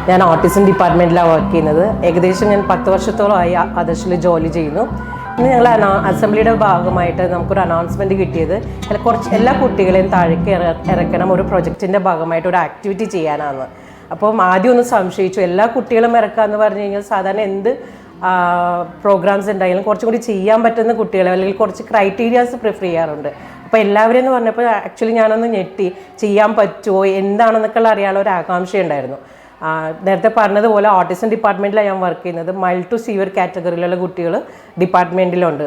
ഞാൻ autism ഡിപ്പാർട്ട്മെൻറ്റിലാണ് work ചെയ്യുന്നത്. ഏകദേശം ഞാൻ 10 വർഷത്തോളമായി ആദർശിൽ ജോലി ചെയ്യുന്നു. ഇന്ന് ഞങ്ങൾ അസംബ്ലിയുടെ ഭാഗമായിട്ട് നമുക്കൊരു അനൗൺസ്മെൻറ്റ് കിട്ടിയത് എല്ലാ കുട്ടികളെയും താഴേക്ക് ഇറക്കണം, ഒരു പ്രൊജക്റ്റിൻ്റെ ഭാഗമായിട്ട് ഒരു ആക്ടിവിറ്റി ചെയ്യാനാണ്. അപ്പം ആദ്യം ഒന്ന് സംശയിച്ചു, എല്ലാ കുട്ടികളും ഇറക്കാമെന്ന് പറഞ്ഞു കഴിഞ്ഞാൽ സാധാരണ എന്ത് പ്രോഗ്രാംസ് ഉണ്ടായാലും കുറച്ചും കൂടി ചെയ്യാൻ പറ്റുന്ന കുട്ടികളെ അല്ലെങ്കിൽ കുറച്ച് ക്രൈറ്റീരിയാസ് പ്രിഫർ ചെയ്യാറുണ്ട്. അപ്പോൾ എല്ലാവരും എന്ന് പറഞ്ഞപ്പോൾ ആക്ച്വലി ഞാനൊന്ന് ഞെട്ടി, ചെയ്യാൻ പറ്റുമോ എന്താണെന്നൊക്കെയുള്ള അറിയാനുള്ള ഒരു ആകാംക്ഷ ഉണ്ടായിരുന്നു. നേരത്തെ പറഞ്ഞതുപോലെ ഓട്ടിസം ഡിപ്പാർട്ട്മെൻറ്റിലാണ് ഞാൻ വർക്ക് ചെയ്യുന്നത്. മൈൽഡ് ടു സിവിയർ കാറ്റഗറിയിലുള്ള കുട്ടികൾ ഡിപ്പാർട്ട്മെൻറ്റിലുണ്ട്.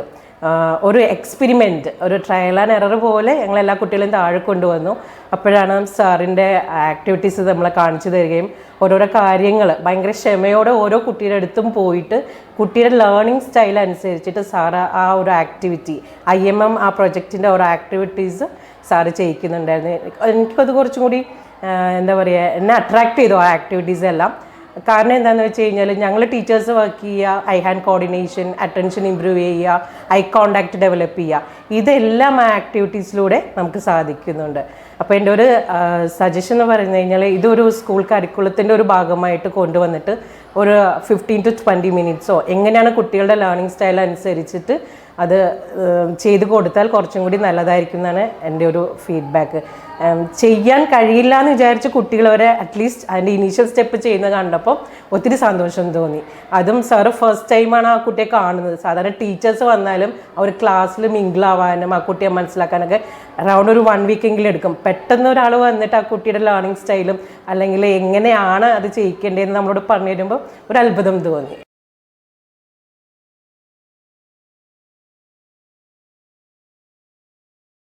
ഒരു എക്സ്പെരിമെൻറ്റ്, ഒരു ട്രയൽ ആൻഡ് എറർ പോലെ ഞങ്ങൾ എല്ലാ കുട്ടികളെയും താഴെ കൊണ്ടുവന്നു. അപ്പോഴാണ് സാറിൻ്റെ ആക്ടിവിറ്റീസ് നമ്മളെ കാണിച്ചു തരികയും ഓരോരോ കാര്യങ്ങൾ ഭയങ്കര ക്ഷമയോടെ ഓരോ കുട്ടിയുടെ അടുത്തും പോയിട്ട് കുട്ടിയുടെ ലേണിംഗ് സ്റ്റൈൽ അനുസരിച്ചിട്ട് സാറ് ആ ഒരു ആക്ടിവിറ്റി IMM ആ പ്രൊജക്റ്റിൻ്റെ ഓരോ ആക്ടിവിറ്റീസ് സാറ് ചെയ്യിക്കുന്നുണ്ടായിരുന്നു. എനിക്കത് കുറച്ചും കൂടി എന്താ പറയുക, എന്നെ അട്രാക്ട് ചെയ്തു ആ ആക്ടിവിറ്റീസ് എല്ലാം. കാരണം എന്താണെന്ന് വെച്ച് കഴിഞ്ഞാൽ ഞങ്ങൾ ടീച്ചേഴ്സ് വർക്ക് ചെയ്യുക, I hand coordination, attention improve ചെയ്യുക, ഐ കോണ്ടാക്ട് ഡെവലപ്പ് ചെയ്യുക, ഇതെല്ലാം ആ ആക്ടിവിറ്റീസിലൂടെ നമുക്ക് സാധിക്കുന്നുണ്ട്. അപ്പോൾ എൻ്റെ ഒരു സജഷൻ എന്ന് പറഞ്ഞു കഴിഞ്ഞാൽ ഇതൊരു സ്കൂൾ കരിക്കുലത്തിൻ്റെ ഒരു ഭാഗമായിട്ട് കൊണ്ടുവന്നിട്ട് ഒരു 15 to 20 മിനിറ്റ്സോ എങ്ങനെയാണ് കുട്ടികളുടെ ലേണിംഗ് സ്റ്റൈൽ അനുസരിച്ചിട്ട് അത് ചെയ്ത് കൊടുത്താൽ കുറച്ചും കൂടി നല്ലതായിരിക്കും എന്നാണ് എൻ്റെ ഒരു ഫീഡ്ബാക്ക്. ചെയ്യാൻ കഴിയില്ല എന്ന് വിചാരിച്ച് കുട്ടികൾ വരെ അറ്റ്ലീസ്റ്റ് അതിൻ്റെ ഇനീഷ്യൽ സ്റ്റെപ്പ് ചെയ്യുന്നത് കണ്ടപ്പോൾ ഒത്തിരി സന്തോഷം തോന്നി. അതും സാറ് ഫസ്റ്റ് ടൈമാണ് ആ കുട്ടിയെ കാണുന്നത്. സാധാരണ ടീച്ചേഴ്സ് വന്നാലും അവർ ക്ലാസ്സിൽ മിങ്കിളാവാനും ആ കുട്ടിയെ മനസ്സിലാക്കാനൊക്കെ അറൗണ്ട് ഒരു 1 വീക്കെങ്കിലും എടുക്കും. പെട്ടെന്ന് ഒരാൾ വന്നിട്ട് ആ കുട്ടിയുടെ ലേണിംഗ് സ്റ്റൈലും അല്ലെങ്കിൽ എങ്ങനെയാണ് അത് ചെയ്യിക്കേണ്ടതെന്ന് നമ്മളോട് പറഞ്ഞു തരുമ്പോൾ ഒരു അത്ഭുതം തോന്നി.